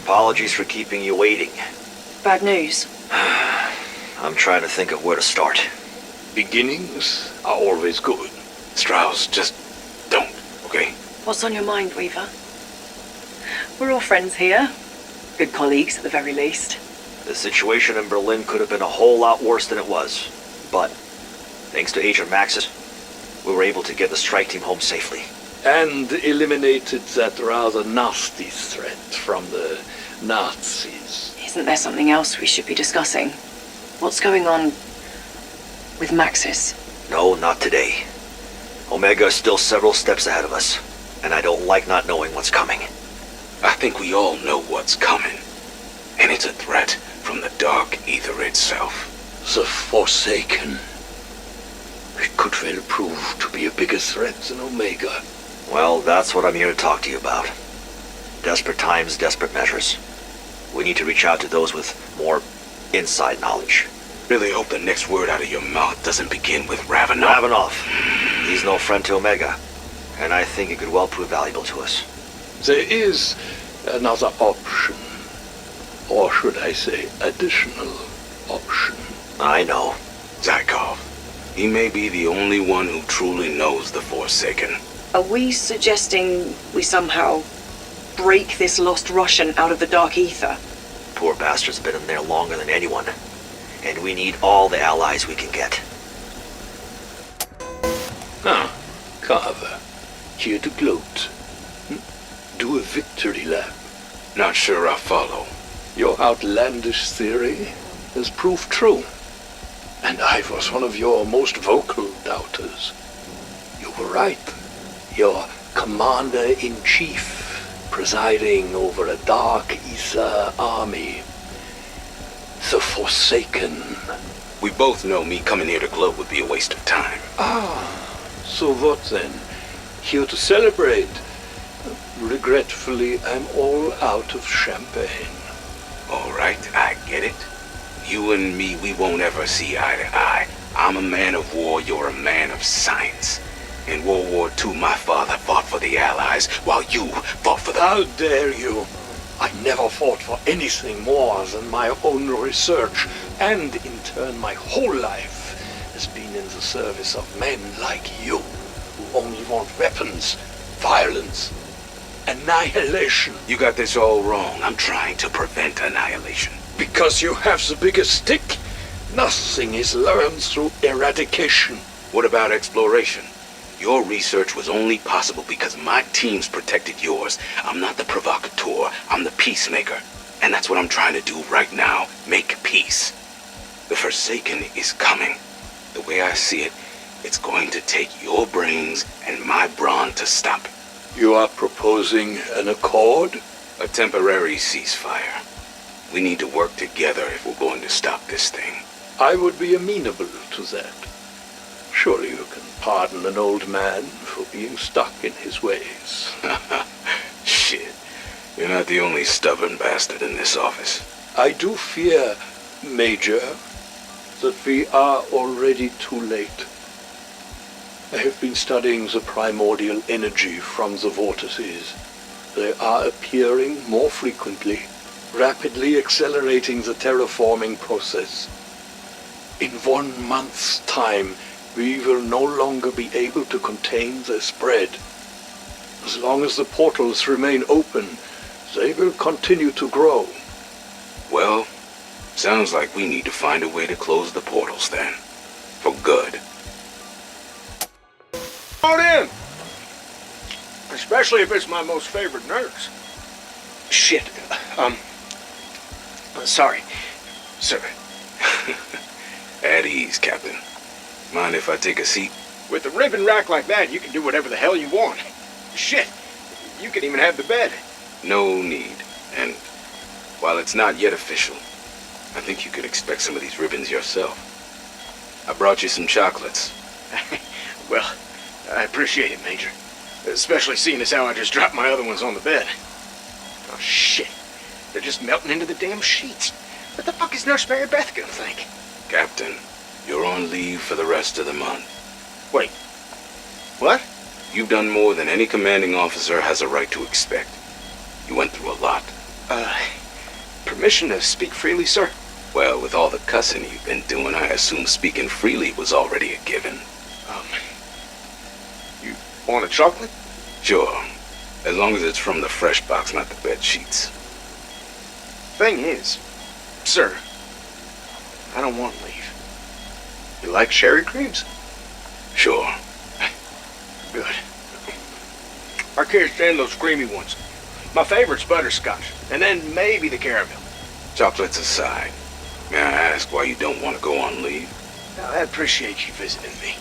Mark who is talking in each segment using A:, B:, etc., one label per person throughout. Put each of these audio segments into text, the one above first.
A: Apologies for keeping you waiting.
B: Bad news.
A: I'm trying to think of where to start.
C: Beginnings are always good.
D: Strauss, just don't, okay?
B: What's on your mind, Weaver? We're all friends here. Good colleagues, at the very least.
A: The situation in Berlin could have been a whole lot worse than it was. But, thanks to Agent Maxis, we were able to get the strike team home safely.
C: And eliminated that rather nasty threat from the Nazis.
B: Isn't there something else we should be discussing? What's going on with Maxis?
A: No, not today. Omega is still several steps ahead of us, and I don't like not knowing what's coming.
D: I think we all know what's coming. And it's a threat from the dark Aether itself.
C: The Forsaken. It could well prove to be a bigger threat than Omega.
A: Well, that's what I'm here to talk to you about. Desperate times, desperate measures. We need to reach out to those with more inside knowledge.
D: Really hope the next word out of your mouth doesn't begin with Ravenoff.
A: Ravenoff. He's no friend to Omega, and I think it could well prove valuable to us.
C: There is another option. Or should I say, additional option.
A: I know.
D: Zykov. He may be the only one who truly knows the Forsaken.
B: Are we suggesting we somehow break this lost Russian out of the dark Aether?
A: Poor bastard's been in there longer than anyone, and we need all the allies we can get.
C: Carver. Here to gloat. Do a victory lap.
D: Not sure I follow.
C: Your outlandish theory has proved true. And I was one of your most vocal doubters. You were right. Your commander-in-chief, presiding over a dark Aether army. The Forsaken.
D: We both know me coming here to gloat would be a waste of time.
C: So what then? Here to celebrate? Regretfully, I'm all out of champagne.
D: All right, I get it. You and me, we won't ever see eye to eye. I'm a man of war, you're a man of science. In World War II, my father fought for the Allies, while you fought for the...
C: How dare you? I never fought for anything more than my own research, and in turn my whole life has been in the service of men like you, who only want weapons, violence, annihilation.
D: You got this all wrong. I'm trying to prevent annihilation.
C: Because you have the biggest stick, nothing is learned through eradication.
D: What about exploration? Your research was only possible because my teams protected yours. I'm not the provocateur, I'm the peacemaker. And that's what I'm trying to do right now, make peace. The Forsaken is coming. The way I see it, it's going to take your brains and my brawn to stop it.
C: You are proposing an accord?
D: A temporary ceasefire. We need to work together if we're going to stop this thing.
C: I would be amenable to that. Surely you can pardon an old man for being stuck in his ways.
D: Shit. You're not the only stubborn bastard in this office.
C: I do fear, Major, that we are already too late. I have been studying the primordial energy from the vortices. They are appearing more frequently, rapidly accelerating the terraforming process. In 1 month's time, we will no longer be able to contain their spread. As long as the portals remain open, they will continue to grow.
D: Well, sounds like we need to find a way to close the portals then. For good.
E: On in! Especially if it's my most favorite nurse.
F: Shit. Sorry, sir.
D: At ease, Captain. Mind if I take a seat?
E: With a ribbon rack like that, you can do whatever the hell you want. Shit, you can even have the bed.
D: No need. And while it's not yet official, I think you could expect some of these ribbons yourself. I brought you some chocolates.
E: Well, I appreciate it, Major. Especially seeing as how I just dropped my other ones on the bed. Oh, shit. They're just melting into the damn sheets. What the fuck is Nurse Mary Beth gonna think?
D: Captain, you're on leave for the rest of the month.
E: Wait. What?
D: You've done more than any commanding officer has a right to expect. You went through a lot.
E: Permission to speak freely, sir?
D: Well, with all the cussing you've been doing, I assume speaking freely was already a given.
E: You want a chocolate?
D: Sure. As long as it's from the fresh box, not the bed sheets.
E: Thing is, sir, I don't want to leave. You like sherry creams?
D: Sure.
E: Good. I can't stand those creamy ones. My favorite's butterscotch, and then maybe the caramel.
D: Chocolates aside, may I ask why you don't want to go on leave?
E: Now, I appreciate you visiting me,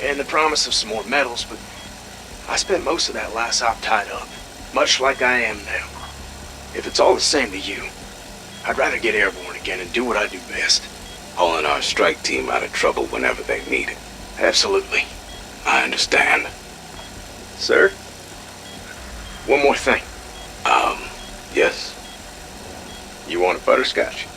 E: and the promise of some more medals, but I spent most of that last op tied up, much like I am now. If it's all the same to you, I'd rather get airborne again and do what I do best.
D: Hauling our strike team out of trouble whenever they need it.
E: Absolutely.
D: I understand.
E: Sir? One more thing.
D: Yes?
E: You want a butterscotch?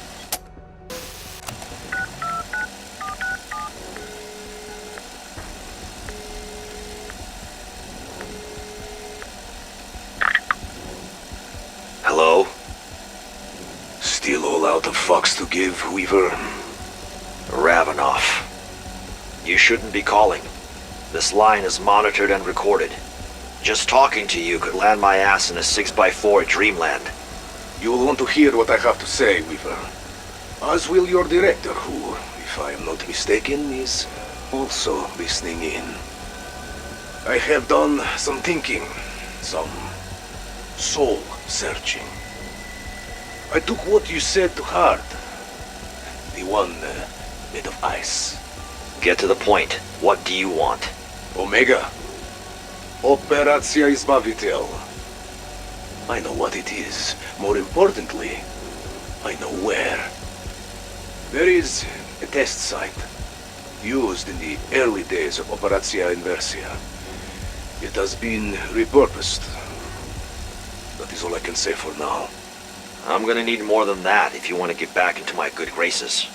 A: Hello?
F: Still all out of fucks to give, Weaver?
A: Ravenoff. You shouldn't be calling. This line is monitored and recorded. Just talking to you could land my ass in a 6x4 dreamland.
F: You'll want to hear what I have to say, Weaver. As will your director, who, if I am not mistaken, is also listening in. I have done some thinking, some soul searching. I took what you said to heart. The one made of ice.
A: Get to the point. What do you want?
F: Omega. Operacja Izbavitel. I know what it is. More importantly, I know where. There is a test site, used in the early days of Operacja Inversia. It has been repurposed. That is all I can say for now.
A: I'm gonna need more than that if you want to get back into my good graces.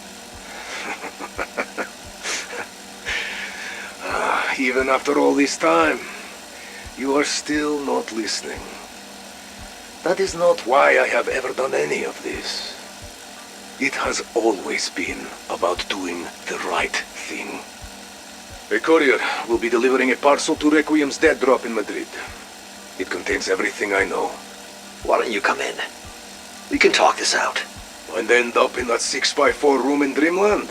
F: Even after all this time, you are still not listening. That is not why I have ever done any of this. It has always been about doing the right thing. A courier will be delivering a parcel to Requiem's dead drop in Madrid. It contains everything I know.
A: Why don't you come in? We can talk this out.
F: And end up in that 6x4 room in Dreamland?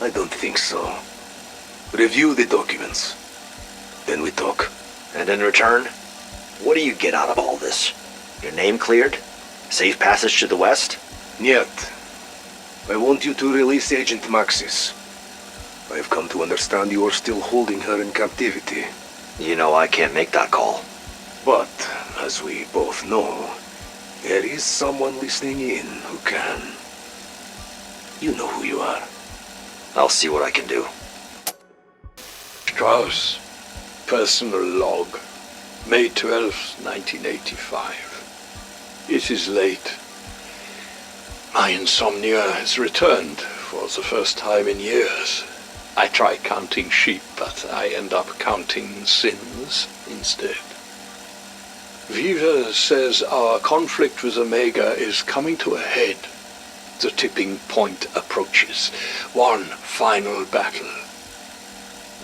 F: I don't think so. Review the documents. Then we talk.
A: And in return, what do you get out of all this? Your name cleared? Safe passage to the west?
F: Yet. I want you to release Agent Maxis. I have come to understand you are still holding her in captivity.
A: You know I can't make that call.
F: But, as we both know, there is someone listening in who can. You know who you are.
A: I'll see what I can do.
C: Strauss, personal log, May 12th, 1985. It is late. My insomnia has returned for the first time in years. I try counting sheep, but I end up counting sins instead. Viva says our conflict with Omega is coming to a head. The tipping point approaches. One final battle.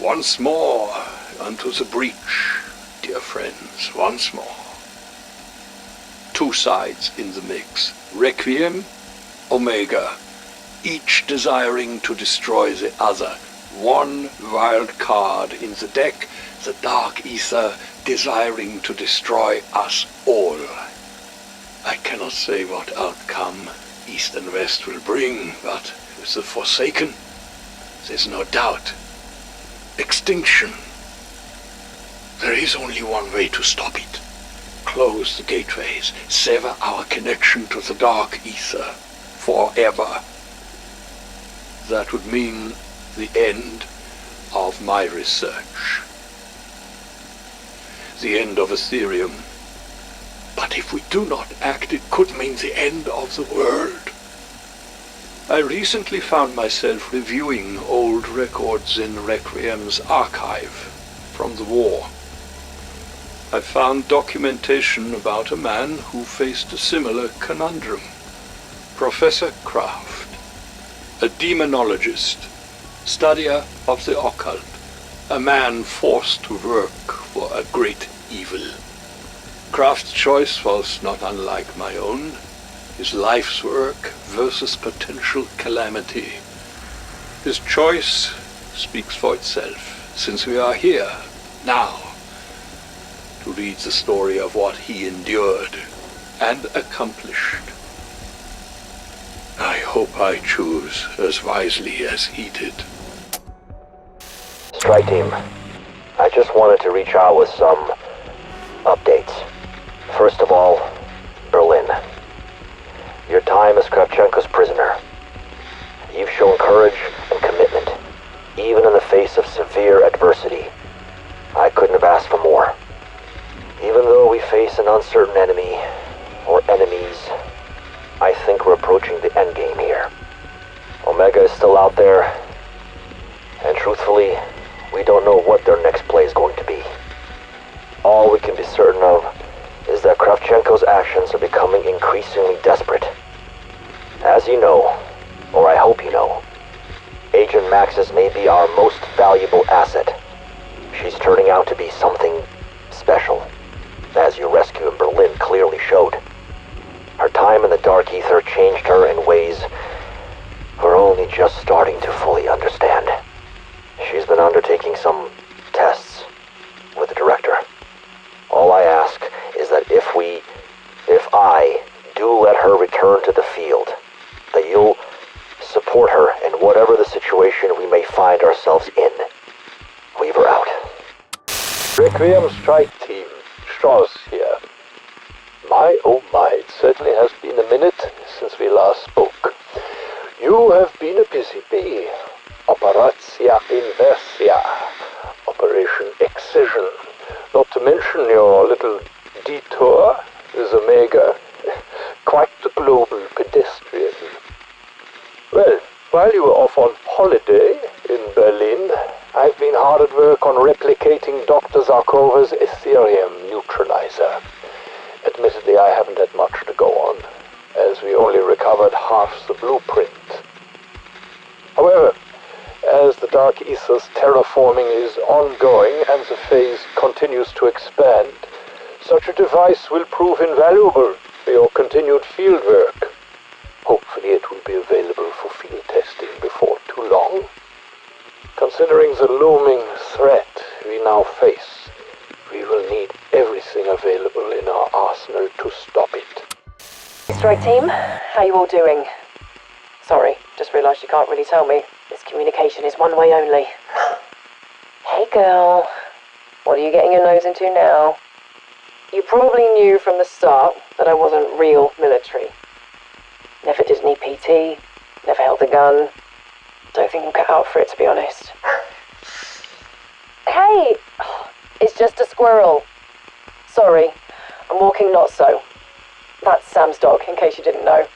C: Once more unto the breach, dear friends, once more. Two sides in the mix. Requiem, Omega, each desiring to destroy the other. One wild card in the deck, the Dark Aether desiring to destroy us all. I cannot say what outcome East and West will bring, but with the Forsaken, there's no doubt. Extinction. There is only one way to stop it. Close the gateways, sever our connection to the Dark Aether forever. That would mean the end of my research. The end of Ethereum. But if we do not act, it could mean the end of the world. I recently found myself reviewing old records in Requiem's archive from the war. I found documentation about a man who faced a similar conundrum. Professor Kraft, a demonologist, studier of the occult, a man forced to work for a great evil. Kraft's choice was not unlike my own, his life's work versus potential calamity. His choice speaks for itself, since we are here, now, to read the story of what he endured and accomplished. I hope I choose as wisely as he did.
A: Strike team, I just wanted to reach out with some updates. First of all, Berlin. Your time as Kravchenko's prisoner. You've shown courage and commitment, even in the face of severe adversity. I couldn't have asked for more. Even though we face an uncertain enemy, or enemies, I think we're approaching the endgame here. Omega is still out there, and truthfully, we don't know what their next play is going to be. All we can be certain of is that Kravchenko's actions are becoming increasingly desperate. As you know, or I hope you know, Agent Maxis may be our most valuable asset. She's turning out to be something special, as your rescue in Berlin clearly showed. Her time in the Dark Aether changed her in ways we're only just starting to fully understand. She's been undertaking some tests with the director. All I ask is that if I do let her return to the field, that you'll support her in whatever the situation we may find ourselves in. Weaver out.
C: Requiem strike team, Strauss here. My oh my, it certainly has been a minute since we last spoke. You have been a busy bee. Operatia Inversia, Operation Excision, not to mention your little detour with Omega. Quite the global pedestrian. Well, while you were off on holiday in Berlin, I've been hard at work on replicating Dr. Zarkova's Ethereum neutralizer. Admittedly, I haven't had much to go on, as we only recovered half the blueprint. However, as the Dark Aether's terraforming is ongoing and the phase continues to expand, such a device will prove invaluable for your continued fieldwork. Hopefully it will be available for field testing before too long. Considering the looming threat we now face, we will need everything available in our arsenal to stop it.
B: Strike team, how you all doing? Sorry, just realised you can't really tell me. This communication is one way only. Hey girl, what are you getting your nose into now? You probably knew from the start that I wasn't real military. Never did any PT, never held a gun. Don't think I'm cut out for it, to be honest. Hey! It's just a squirrel. Sorry, I'm walking not so. That's Sam's dog, in case you didn't know.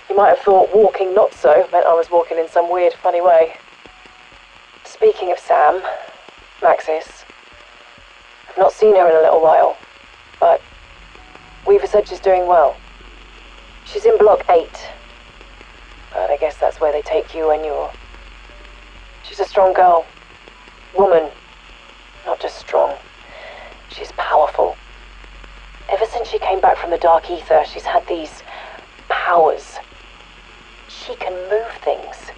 B: You might have thought walking not so meant I was walking in some weird, funny way. Speaking of Sam, Maxis, I've not seen her in a little while, but Weaver said she's doing well. She's in Block 8, but I guess that's where they take you when you're... She's a strong girl. Woman. Not just strong. She's powerful. Ever since she came back from the Dark Aether, she's had these powers. She can move things.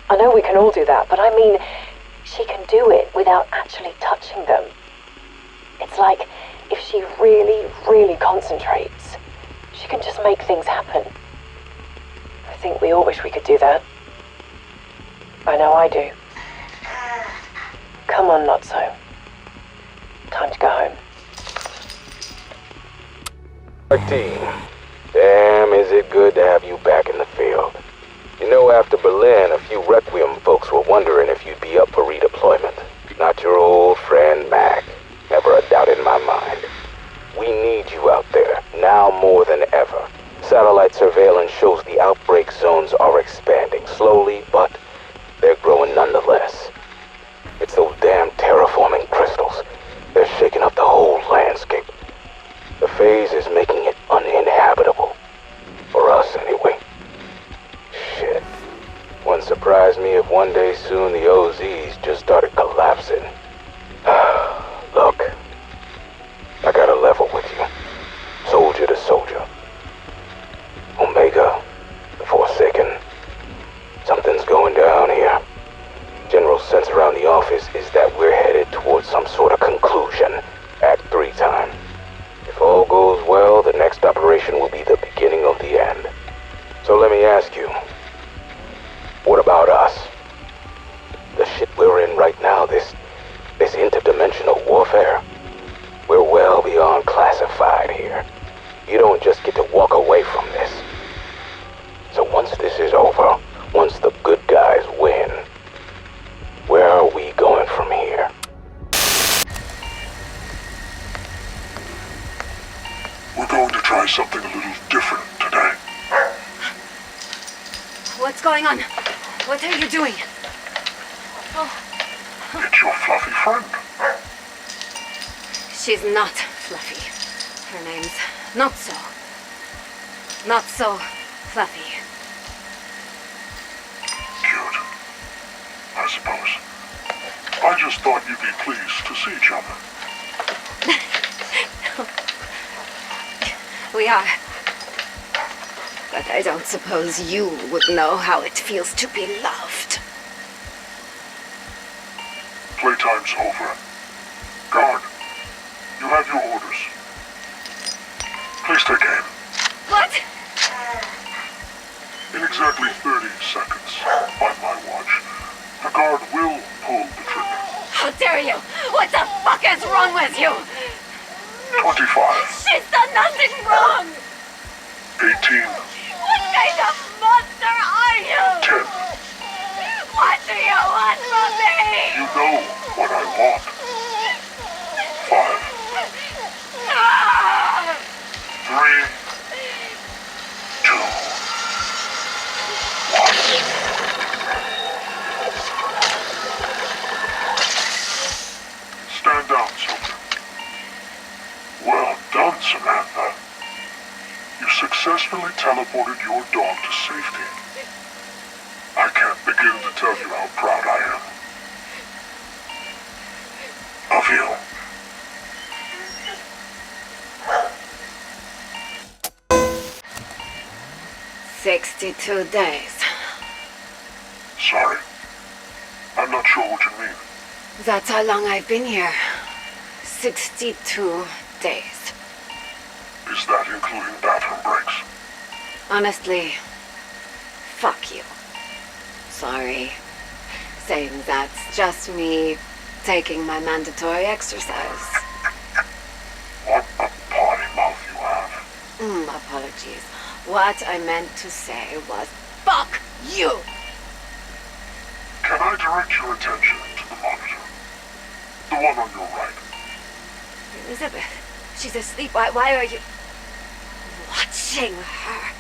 B: I know we can all do that, but I mean, she can do it without actually touching them. It's like if she really, really concentrates, she can just make things happen. I think we all wish we could do that. I know I do. Come on, Notso. Time to go home.
D: Team, damn is it good to have you back in the field. You know, after Berlin, a few Requiem folks were wondering if you'd be up for redeployment. Not your old friend Mac. Never a doubt in my mind. We need you out there, now more than ever. Satellite surveillance shows the outbreak zones are expanding, slowly, but they're growing nonetheless. It's those damn terraforming crystals. They're shaking up the whole
A: surprise me if one day soon the OZs just started collapsing. Look, I gotta level with you. Soldier to soldier. Omega, the Forsaken. Something's going down here. General sense around the office is that we're headed towards some sort of conclusion. Act 3 time. If all goes well, the next operation will be the beginning of the end. So let me ask you, what about us? The shit we're in right now, this interdimensional warfare? We're well beyond classified here. You don't just get to walk away from this. So once this is over, once the good guys win, where are we going from here?
G: We're going to try something a little different today.
H: What's going on? What are you doing?
G: It's your fluffy friend.
H: She's not Fluffy. Her name's Not So. Not So Fluffy.
G: Cute, I suppose. I just thought you'd be pleased to see each other.
H: We are. But I don't suppose you would know how it feels to be loved.
G: Playtime's over. Guard, you have your orders. Please take aim.
H: What?
G: In exactly 30 seconds, by my watch, the guard will pull the trigger.
H: How dare you? What the fuck is wrong with you?
G: 25,
H: She's done nothing wrong!
G: 18,
H: What kind of monster are you?
G: 10.
H: What do you want from me?
G: You know what I want. 5,
H: Ah!
G: 3, 2, 1. Stand down, soldier. Well done, Samantha. You successfully teleported your dog to safety. I can't begin to tell you how proud I am. Of you.
H: "62 days.
G: Sorry. I'm not sure what you mean.
H: That's how long I've been here. 62 days.
G: Is that including bathroom breaks?
H: Honestly, fuck you. Sorry. Saying that's just me taking my mandatory exercise.
G: What a potty mouth you have.
H: Apologies. What I meant to say was, fuck you!
G: Can I direct your attention to the monitor? The one on your right.
H: Elizabeth, she's asleep. Why are you watching her?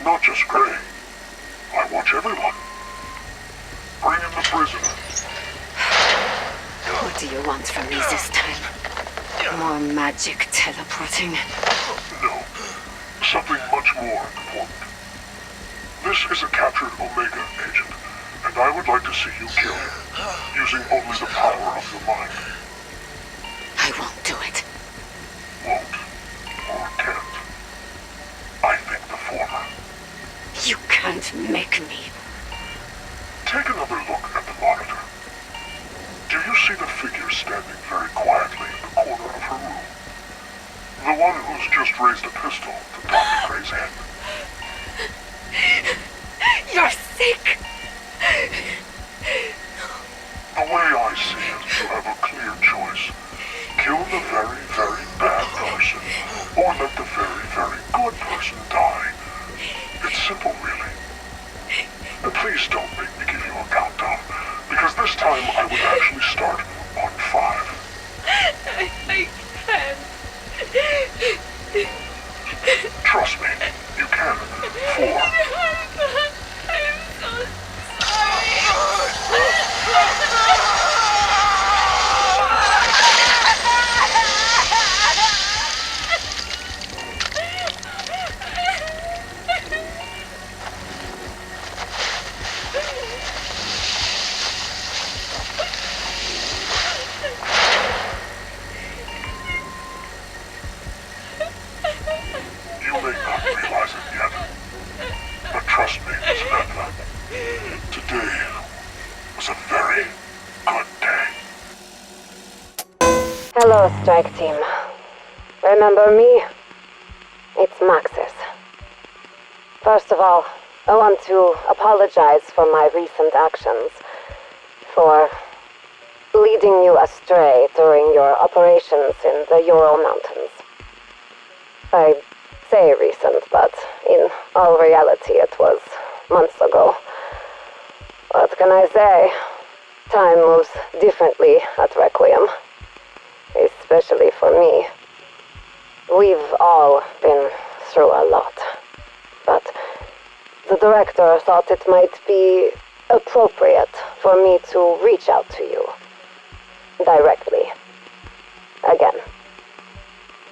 G: Not just Gray. I watch everyone. Bring in the prisoner.
H: What do you want from me this time? More magic teleporting?
G: No. Something much more important. This is a captured Omega agent, and I would like to see you kill him, using only the power of your mind.
H: I won't do it.
G: Won't or can't. I think the former.
H: You can't make me.
G: Take another look at the monitor. Do you see the figure standing very quietly in the corner of her room? The one who's just raised a pistol to Dr. Gray's head.
H: You're sick!
G: The way I see it, you have a clear choice. Kill the very, very bad person, or let the very, very good person die. It's simple, really. And please don't make me give you a countdown, because this time I would actually start on 5.
H: I can't. Hello, strike team. Remember me? It's Maxis. First of all, I want to apologize for my recent actions, for leading you astray during your operations in the Ural Mountains. I say recent, but in all reality it was months ago. What can I say? Time moves differently at Requiem. Especially for me. We've all been through a lot. But the director thought it might be appropriate for me to reach out to you. Directly. Again.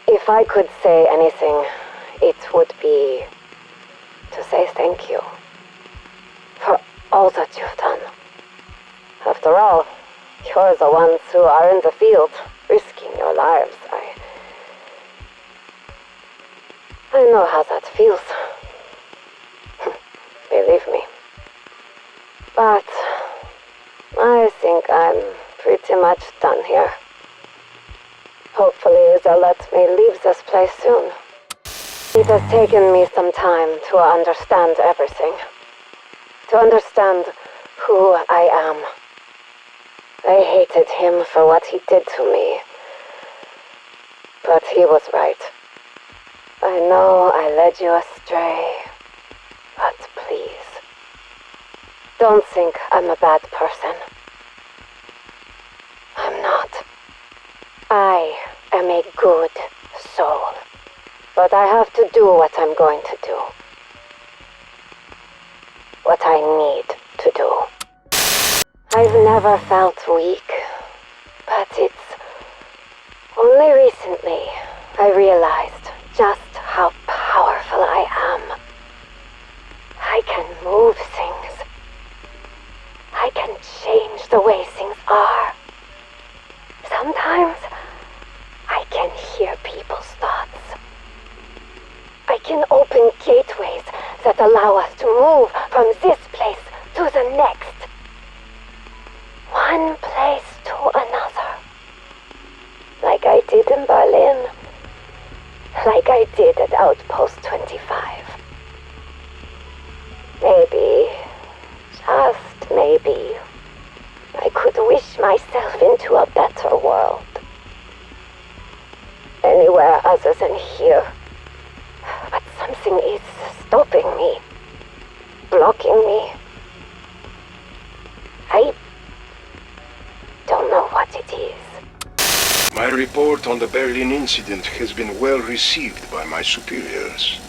H: If I could say anything, it would be to say thank you for all that you've done. After all, you're the ones who are in the field, risking your lives. I know how that feels. Believe me. But I think I'm pretty much done here. Hopefully they'll let me leave this place soon. It has taken me some time to understand everything. To understand who I am. I hated him for what he did to me. But he was right. I know I led you astray. But please, don't think I'm a bad person. I'm not. I am a good soul. But I have to do what I'm going to do. What I need to do. I've never felt weak, but it's only recently I realized just how powerful I am. I can move things. I can change the way things are. Sometimes I can hear people's thoughts. I can open gateways that allow us to move from this place to the next. One place to another. Like I did in Berlin. Like I did at Outpost 25. Maybe, just maybe, I could wish myself into a better world. Anywhere other than here. But something is stopping me. Blocking me. I don't know what it is.
F: My report on the Berlin incident has been well received by my superiors.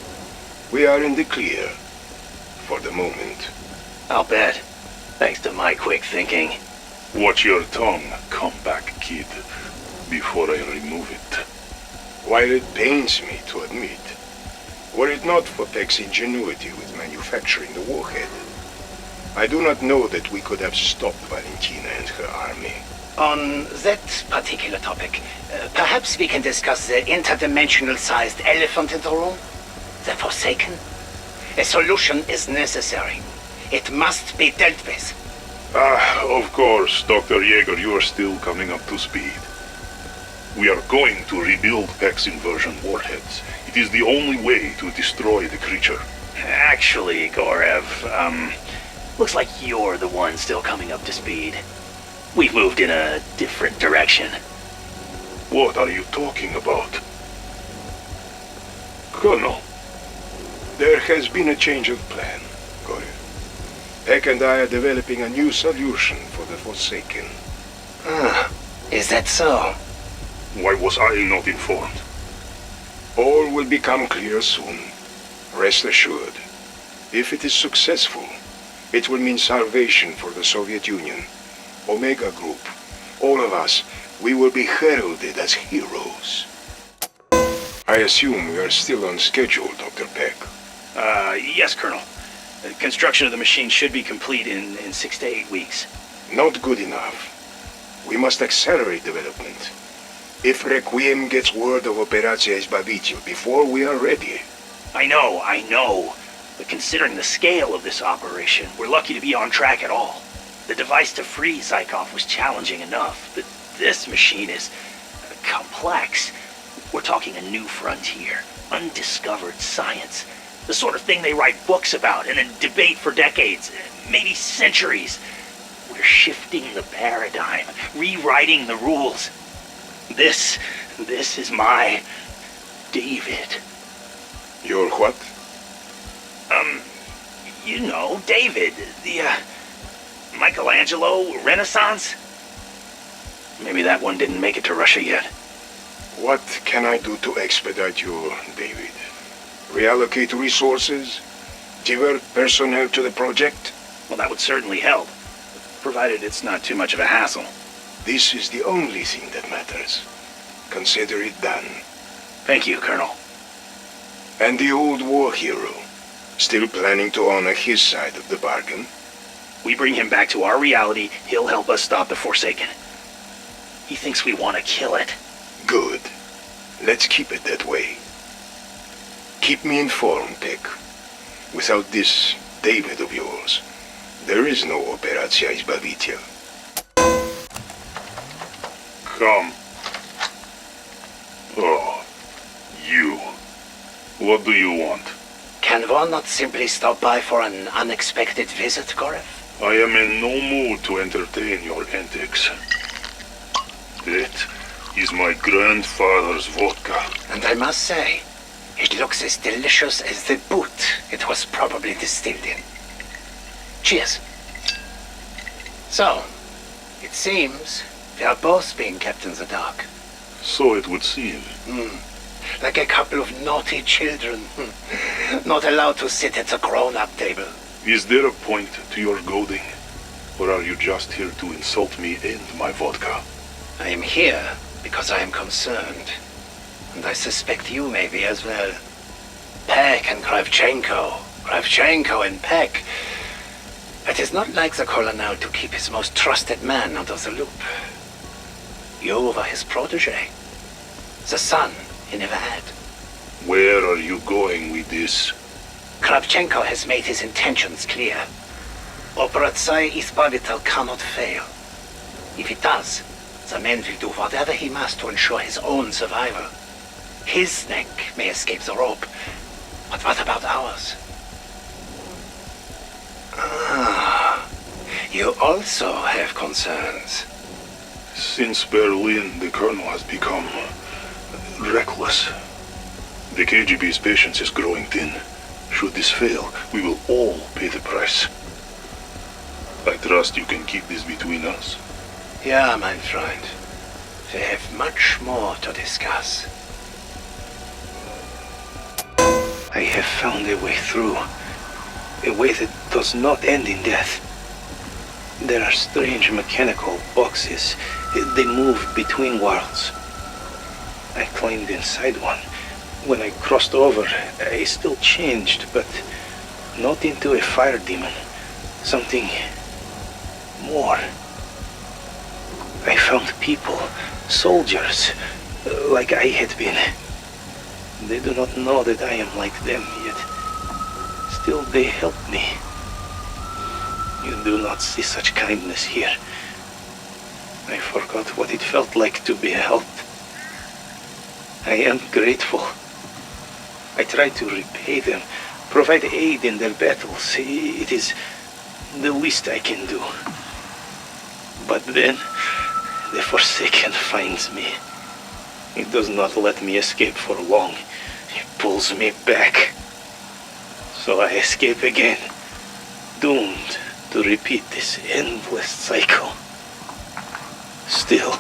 F: We are in the clear. For the moment.
I: I'll bet. Thanks to my quick thinking.
J: Watch your tongue, comeback kid, before I remove it.
F: While it pains me to admit, were it not for Peck's ingenuity with manufacturing the warhead, I do not know that we could have stopped Valentina and her army.
I: On that particular topic, perhaps we can discuss the interdimensional-sized elephant in the room? The Forsaken? A solution is necessary. It must be dealt with.
J: Of course, Dr. Yeager, you are still coming up to speed. We are going to rebuild Peck's inversion warheads. It is the only way to destroy the creature.
I: Actually, Gorev, looks like you're the one still coming up to speed. We've moved in a different direction.
J: What are you talking about? Colonel.
F: There has been a change of plan, Gorev. Peck and I are developing a new solution for the Forsaken.
I: Is that so?
J: Why was I not informed?
F: All will become clear soon. Rest assured. If it is successful, it will mean salvation for the Soviet Union. Omega Group, all of us, we will be heralded as heroes. I assume we are still on schedule, Dr. Peck.
I: Yes, Colonel. Construction of the machine should be complete in 6 to 8 weeks.
F: Not good enough. We must accelerate development. If Requiem gets word of Operacja Izbavитель before we are ready.
I: I know. But considering the scale of this operation, we're lucky to be on track at all. The device to free Zykov was challenging enough, but this machine is
K: complex. We're talking a new frontier, undiscovered science. The sort of thing they write books about and then debate for decades, maybe centuries. We're shifting the paradigm, rewriting the rules. This is my David.
F: Your what?
K: You know, David, the, Michelangelo Renaissance? Maybe that one didn't make it to Russia yet.
F: What can I do to expedite you, David? Reallocate resources? Divert personnel to the project?
K: Well, that would certainly help, provided it's not too much of a hassle.
F: This is the only thing that matters. Consider it done.
K: Thank you, Colonel.
F: And the old war hero? Still planning to honor his side of the bargain?
K: We bring him back to our reality, he'll help us stop the Forsaken. He thinks we want to kill it.
F: Good. Let's keep it that way. Keep me informed, Peck. Without this David of yours, there is no Operacja Izbavitelj.
J: Come. Oh, you. What do you want?
I: Can one not simply stop by for an unexpected visit, Gorev?
J: I am in no mood to entertain your antics. That is my grandfather's vodka.
I: And I must say, it looks as delicious as the boot it was probably distilled in. Cheers. So, it seems we are both being kept in the dark.
J: So it would seem.
I: Like a couple of naughty children. Not allowed to sit at the grown-up table.
J: Is there a point to your goading? Or are you just here to insult me and my vodka?
I: I am here because I am concerned. And I suspect you may be as well. Peck and Kravchenko. Kravchenko and Peck. It is not like the colonel to keep his most trusted man out of the loop. You were his protege. The son he never had.
J: Where are you going with this?
I: Kravchenko has made his intentions clear. Operacja Izbavitelj cannot fail. If it does, the man will do whatever he must to ensure his own survival. His neck may escape the rope, but what about ours? You also have concerns.
J: Since Berlin, the colonel has become reckless. The KGB's patience is growing thin. Should this fail, we will all pay the price. I trust you can keep this between us.
I: Yeah, my friend. We have much more to discuss.
K: I have found a way through. A way that does not end in death. There are strange mechanical boxes. They move between worlds. I climbed inside one. When I crossed over, I still changed, but not into a fire demon. Something more. I found people, soldiers, like I had been. They do not know that I am like them, yet still they help me. You do not see such kindness here. I forgot what it felt like to be helped. I am grateful. I try to repay them, provide aid in their battles. It is the least I can do. But then, the Forsaken finds me. It does not let me escape for long. It pulls me back. So I escape again, doomed to repeat this endless cycle. Still,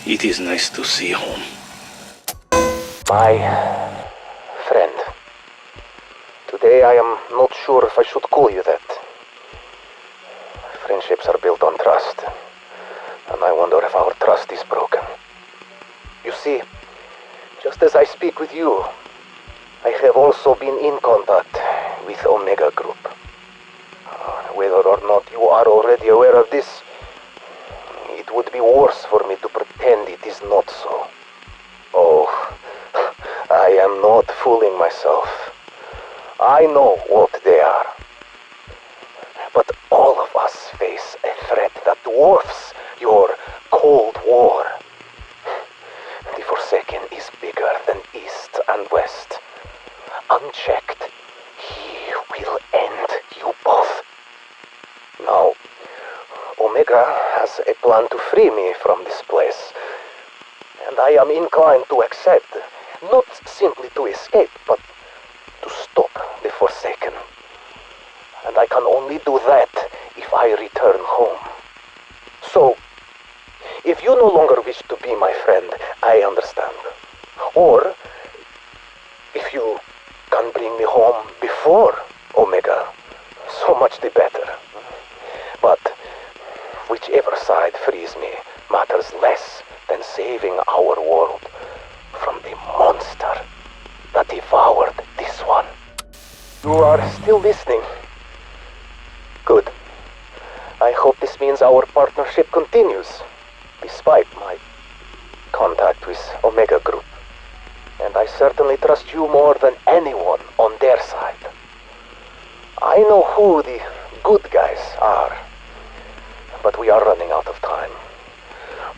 K: it is nice to see home.
A: My friend. Today I am not sure if I should call you that. Friendships are built on trust, and I wonder if our trust is broken. You see, just as I speak with you, I have also been in contact with Omega Group. Whether or not you are already aware of this, it would be worse for me to pretend it is not so. Oh, I am not fooling myself. I know what they are. But all of us face a threat that dwarfs your Cold War. unchecked, he will end you both. Now, Omega has a plan to free me from this place, and I am inclined to accept, not simply to escape, but to stop the Forsaken. And I can only do that if I return home. So, if you no longer wish to be my friend, I understand. Or, if you can bring me home before Omega, so much the better. But whichever side frees me matters less than saving our world from the monster that devoured this one. You are still listening. Good. I hope this means our partnership continues, despite my contact with Omega Group. And I certainly trust you more than anyone on their side. I know who the good guys are, but we are running out of time.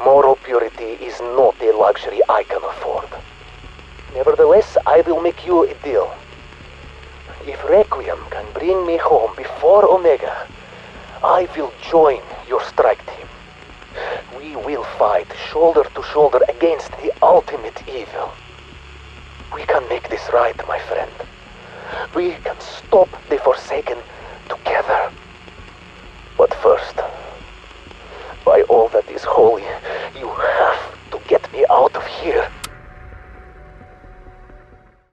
A: Moral purity is not a luxury I can afford. Nevertheless, I will make you a deal. If Requiem can bring me home before Omega, I will join your strike team. We will fight shoulder to shoulder against the ultimate evil. We can make this right, my friend. We can stop the Forsaken together. But first, by all that is holy, you